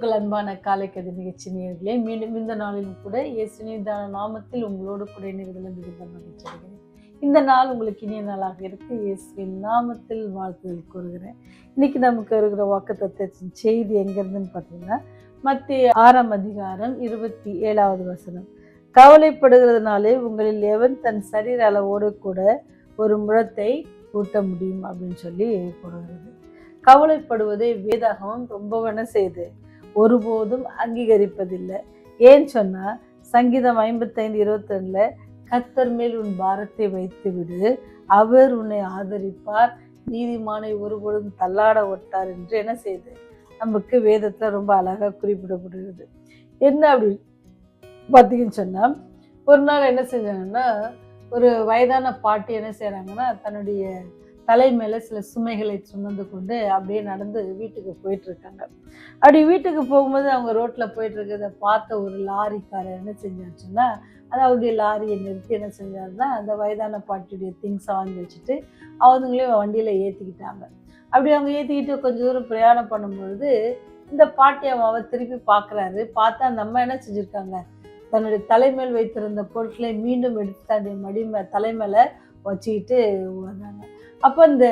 கிறிஸ்துவுக்குள் அன்பான காலை கதை நிகழ்ச்சி நேயர்களே, மீண்டும் இந்த நாளிலும் கூட இயேசுவின் நாமத்தில் உங்களோடு கூட இணைவதில் மிகுந்த மகிழ்ச்சி அடைகிறேன். இந்த நாள் உங்களுக்கு இனிய நாளாக இருக்கு. இயேசுவின் நாமத்தில் வாழ்த்துதல் கூறுகிறேன். இன்னைக்கு நமக்கு இருக்கிற வாக்குத்தத்தத்தின் செய்தி எங்கிருந்துன்னு பார்த்தீங்கன்னா, மத்தேயு 6ஆம் அதிகாரம் 27வது வசனம். கவலைப்படுகிறதுனாலே உங்களில் எவன் தன் சரீர அளவோடு கூட ஒரு முழத்தை கூட்ட முடியும் அப்படின்னு சொல்லி போடுகிறது. கவலைப்படுவதை வேதாகமம் ரொம்ப செய்து ஒருபோதும் அங்கீகரிப்பதில்லை. ஏன்னு சொன்னா, சங்கீதம் 55:22 கர்த்தர் மேல் உன் பாரத்தை வைத்து விடு, அவர் உன்னை ஆதரிப்பார், நீதிமானை ஒருபொழுதும் தள்ளாட ஒட்டார் என்று என்ன செய்து நமக்கு வேதத்துல ரொம்ப அழகா குறிப்பிடப்படுகிறது. என்ன அப்படி பார்த்தீங்கன்னு சொன்னா, ஒரு நாள் என்ன செஞ்சாங்கன்னா, ஒரு வயதான பாட்டி என்ன செய்யறாங்கன்னா, தன்னுடைய தலை மேல சில சுமைகளை சுமந்து கொண்டு அப்படியே நடந்து வீட்டுக்கு போயிட்டு இருக்காங்க. அப்படி வீட்டுக்கு போகும்போது அவங்க ரோட்ல போயிட்டு இருக்கிறத பார்த்த ஒரு லாரிக்காரர் என்ன செஞ்சாச்சுன்னா, அவருடைய லாரியை நிறுத்தி என்ன செஞ்சாருன்னா, அந்த வயதான பாட்டியுடைய திங்ஸை வாங்கி வச்சுட்டு அவங்களையும் வண்டியில ஏத்திக்கிட்டாங்க. அப்படி அவங்க ஏத்திக்கிட்டு கொஞ்சம் தூரம் பிரயாணம் பண்ணும்பொழுது இந்த பாட்டி அம்மாவை திருப்பி பார்க்குறாரு. பார்த்தா அந்த அம்மா என்ன செஞ்சுருக்காங்க, தன்னுடைய தலைமையில் வைத்திருந்த பொருட்களை மீண்டும் எடுத்து தன்னுடைய தலைமையில வச்சுக்கிட்டு வந்தாங்க. அப்போ இந்த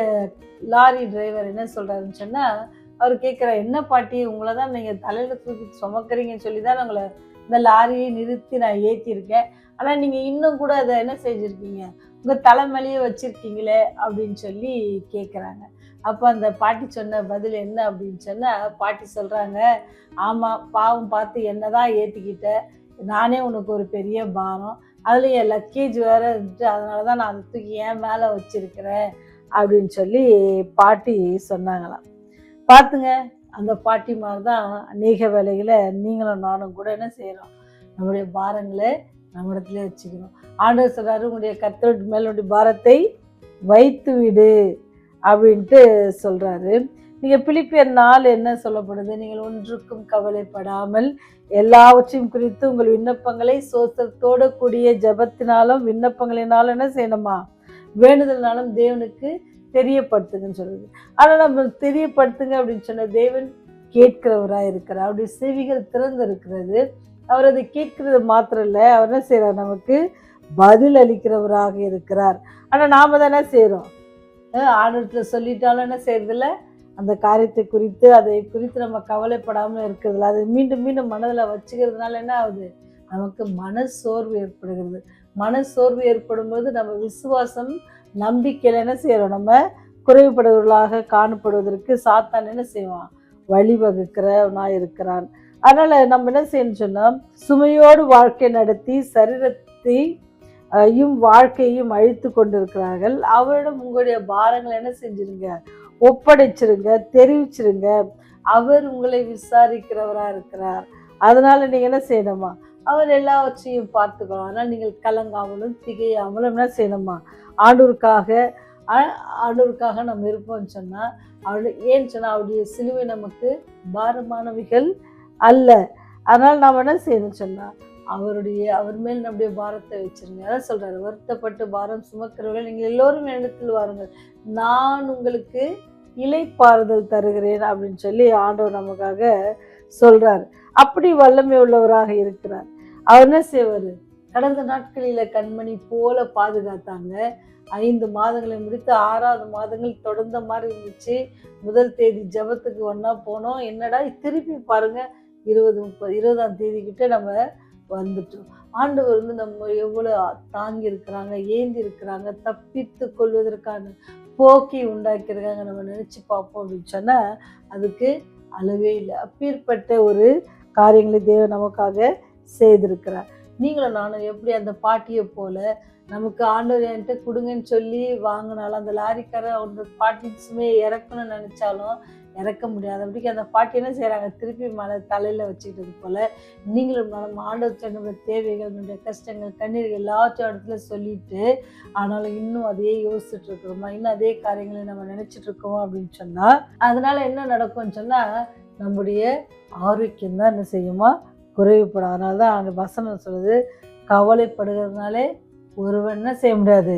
லாரி டிரைவர் என்ன சொல்றாருன்னு சொன்னா, அவர் கேட்குற, என்ன பாட்டி, உங்களை தான் நீங்க தலையில தூக்கி சுமக்கிறீங்கன்னு சொல்லி தான் உங்களை இந்த லாரியை நிறுத்தி நான் ஏற்றிருக்கேன். ஆனா நீங்க இன்னும் கூட அதை என்ன செஞ்சிருக்கீங்க, உங்க தலைமையிலேயே வச்சிருக்கீங்களே அப்படின்னு சொல்லி கேட்குறாங்க. அப்போ அந்த பாட்டி சொன்ன பதில் என்ன அப்படின்னு சொன்னா, பாட்டி சொல்றாங்க, ஆமா, பாவம் பார்த்து என்னதான் ஏற்றிக்கிட்ட, நானே உனக்கு ஒரு பெரிய பாரம், அதுல என் லக்கேஜ் வேற இருந்துட்டு, அதனாலதான் நான் அதை தூக்கி என் மேல வச்சிருக்கிறேன் அப்படின்னு சொல்லி பாட்டி சொன்னாங்களாம். பார்த்துங்க, அந்த பாட்டி மாதிரி தான் அநேக வேலைகளை நீங்களும் நானும் கூட என்ன செய்யறோம், நம்முடைய பாரங்களை நம்மிடத்துல வச்சுக்கிறோம். ஆண்டவர் சொல்றாரு, உங்களுடைய கர்த்தர் மேலுடைய பாரத்தை வைத்து விடு அப்படின்ட்டு சொல்றாரு. நீங்க பிலிப்பியர் 4 என்ன சொல்லப்படுது, நீங்கள் ஒன்றுக்கும் கவலைப்படாமல் எல்லாவற்றையும் குறித்து உங்கள் விண்ணப்பங்களை சோத்திரத்தோடு கூடிய ஜெபத்தினாலும் விண்ணப்பங்களினாலும் என்ன செய்யணுமா, வேண்டுதல்னாலும் தேவனுக்கு தெரியப்படுத்துங்கன்னு சொல்லுது. ஆனால் நம்ம தெரியப்படுத்துங்க அப்படின்னு சொன்ன தேவன் கேட்கிறவராக இருக்கிறார். அவருடைய செவிகள் திறந்து இருக்கிறது. அவர் அதை கேட்கிறது மாத்திரம் இல்லை, அவர் என்ன செய்யறார், நமக்கு பதில் அளிக்கிறவராக இருக்கிறார். ஆனால் நாம தான் என்ன செய்யறோம், ஆண்டவர்கிட்ட சொல்லிட்டாலும் என்ன செய்யறதில்ல, அந்த காரியத்தை குறித்து அதை குறித்து நம்ம கவலைப்படாமல் இருக்கிறதில்ல. அதை மீண்டும் மீண்டும் மனதில் வச்சுக்கிறதுனால என்ன ஆகுது, நமக்கு மனசோர்வு ஏற்படுகிறது. மனசோர்வு ஏற்படும் போது நம்ம விசுவாசம் நம்பிக்கையில் என்ன செய்யறோம், நம்ம குறைவுபடுவர்களாக காணப்படுவதற்கு சாத்தான் என்ன செய்வான், வழிவகுக்கிறவனா இருக்கிறான். அதனால நம்ம என்ன செய்யணும்னு சொன்னா, சுமையோடு வாழ்க்கை நடத்தி சரீரத்தையும் வாழ்க்கையும் அழித்து கொண்டிருக்கிறார்கள். அவரிடம் உங்களுடைய பாரங்களை என்ன செஞ்சிருங்க, ஒப்படைச்சிருங்க, தெரிவிச்சிருங்க. அவர் உங்களை விசாரிக்கிறவரா இருக்கிறார். அதனால நீங்க என்ன செய்யணுமா, அவர் எல்லாவற்றையும் பார்த்துக்கணும். அதனால் நீங்கள் கலங்காமலும் திகையாமலும் என்ன செய்யணுமா, ஆண்டவருக்காக நம்ம இருப்போம்னு சொன்னா, ஏன்னு சொன்னா அவருடைய சிலுவை நமக்கு பாரமானவைகள் அல்ல. அதனால் நாம் என்ன செய்யணும்னு சொன்னா, அவர் மேல் நம்முடைய பாரத்தை வச்சிருங்க. அதான் சொல்றாரு, வருத்தப்பட்டு பாரம் சுமக்கிறவர்கள் நீங்கள் எல்லோரும் இடத்தில் வாருங்கள், நான் உங்களுக்கு இளைப்பாறுதல் தருகிறேன் அப்படின்னு சொல்லி ஆண்டவர் நமக்காக சொல்றாரு. அப்படி வல்லமை உள்ளவராக இருக்கிறார். அவர் என்ன செய்வாரு, கடந்த நாட்களில கண்மணி போல பாதுகாத்தாங்க. 5 மாதங்களை முடித்து 6வது மாதங்கள் தொடர்ந்த மாதிரி இருந்துச்சு. முதல் தேதி ஜபத்துக்கு ஒன்னா போனோம். என்னடா திருப்பி பாருங்க, 20ஆம் தேதி கிட்ட நம்ம வந்துட்டோம். ஆண்டவர் நம்ம எவ்வளவு தாங்கி இருக்கிறாங்க, ஏந்தி இருக்கிறாங்க, தப்பித்து கொள்வதற்கான போக்கை உண்டாக்கியிருக்காங்க. நம்ம நினைச்சு பார்ப்போம் அப்படின்னு சொன்னா அதுக்கு அளவே இல்லை. அப்பேற்பட்ட ஒரு காரியங்களை தேவன் நமக்காக செய்திருக்கிறார். நீங்களும் நானும் எப்படி அந்த பாட்டியை போல நமக்கு ஆண்டவர் என்கிட்ட கொடுங்கன்னு சொல்லி வாங்கினாலும், அந்த லாரிக்காரர் அவங்க பாட்டி சுமையை இறக்கணும்னு நினைச்சாலும் இறக்க முடியாது. அப்படிக்கு அந்த பாட்டி என்ன செய்யறாங்க, திருப்பி மலை தலையில வச்சுக்கிட்டது போல நீங்களும் நம்ம ஆண்டவர்கிட்ட நம்மளுடைய தேவைகள், நம்முடைய கஷ்டங்கள், கண்ணீர்கள் எல்லாத்தையும் இடத்துல சொல்லிட்டு, ஆனாலும் இன்னும் அதையே யோசிச்சுட்டு இருக்கிறோமா, இன்னும் அதே காரியங்களை நம்ம நினைச்சிட்டு இருக்கோம் அப்படின்னு சொன்னா, அதனால என்ன நடக்கும்னு சொன்னா, நம்முடைய ஆரோக்கியம் தான் என்ன செய்யுமா, குறைவுப்படும். அதனால தான் அந்த வசனம் சொல்லுது, கவலைப்படுகிறதுனாலே ஒருவன் என்ன செய்ய முடியாது,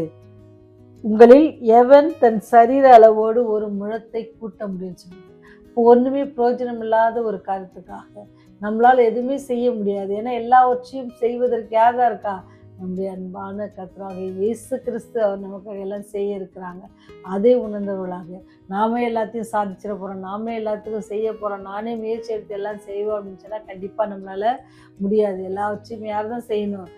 உங்களில் எவன் தன் சரீர அளவோடு ஒரு முழத்தை கூட்ட முடியும் சொல்லுது. ஒன்றுமே பிரயோஜனம் இல்லாத ஒரு காரியத்துக்காக நம்மளால் எதுவுமே செய்ய முடியாது. ஏன்னா எல்லாவற்றையும் செய்வதற்கு யார் தான் இருக்கா? நம்முடைய அன்பான கர்த்தராகிய இயேசு கிறிஸ்து அவர் நமக்காக எல்லாம் செய்ய இருக்கிறாங்க. அதை உணர்ந்தவர்களாக நாமே எல்லாத்தையும் சாதிச்சிட போகிறோம், நாமே எல்லாத்துக்கும் செய்ய போகிறோம், நானே முயற்சி எடுத்து எல்லாம் செய்வோம் அப்படின்னு சொன்னால் கண்டிப்பாக நம்மளால் முடியாது. எல்லாவற்றையும் யார் தான் செய்யணும்?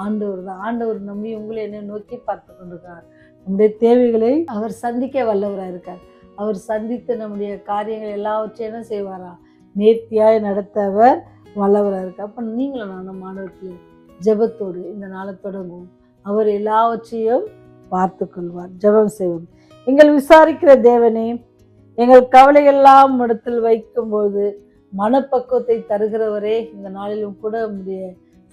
ஆண்டவர் தான். ஆண்டவர் நம்பி உங்களை என்னை நோக்கி பார்த்து கொண்டிருக்கிறார். நம்முடைய தேவைகளை அவர் சந்திக்க வல்லவராக இருக்கார். அவர் சந்தித்து நம்முடைய காரியங்கள் எல்லாவற்றையும் என்ன செய்வாரா? நேர்த்தியாய் நடத்த அவர் வல்லவராக இருக்கார். அப்போ நீங்களும் நானும் ஆண்டவரத்தில் ஜெபத்தோடு இந்த நாளை தொடங்குவோம். அவர் எல்லாவற்றையும் பார்த்து கொள்வார். ஜெபம் செய்வோம். எங்கள் விசாரிக்கிற தேவனே, எங்கள் கவலையெல்லாம் இடத்தில் வைக்கும்போது மனப்பக்குவத்தை தருகிறவரே, இந்த நாளிலும் கூட உங்களுடைய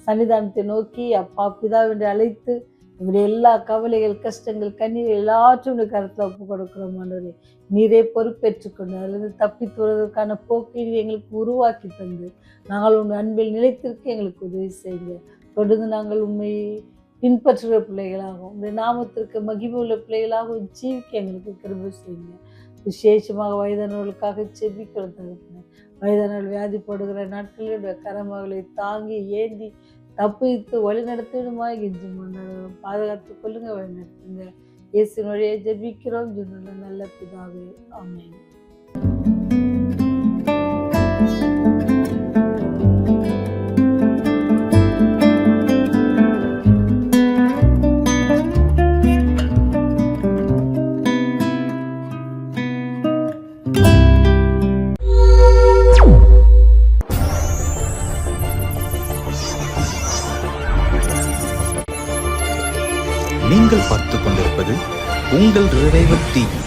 சன்னிதானத்தை நோக்கி அப்பா பிதாவென்று அழைத்து எங்களுடைய எல்லா கவலைகள், கஷ்டங்கள், கண்ணீர் எல்லாற்றையும் கருத்தில் ஒப்பு கொடுக்கிறோம். ஆண்டவரே, நீரே பொறுப்பேற்றுக்கொண்டு அதிலிருந்து தப்பித்து வருவதற்கான போக்கை எங்களுக்கு உருவாக்கி தந்து நாங்கள் உங்கள் அன்பில் நிலைத்திருக்க எங்களுக்கு உதவி செய்யுங்க. தொடர்ந்து நாங்கள் உண்மை பின்பற்றுகிற பிள்ளைகளாகவும் உங்களுடைய நாமத்திற்கு மகிமை உள்ள பிள்ளைகளாகவும் ஜீவிக்க எங்களுக்கு கிருபை செய்யுங்க. விசேஷமாக வயதானவர்களுக்காக செபிக்கிறோம் தகப்பனே. வயதானவர்கள் வியாதிப்படுகிற நாட்களில் கரமகளை தாங்கி ஏந்தி தப்பித்து வழி நடத்திடுமாய் கெஞ்சி முன்னாடி பாதுகாத்து கொள்ளுங்க, வழி நடத்துங்க. இயேசுவினுடைய ஜெபிக்கிறோம் ஜீவனுள்ள நல்ல பிதாவே, ஆமென். நீங்கள் பார்த்துக் கொண்டிருப்பது உங்கள் ரிவைவல் டிவி.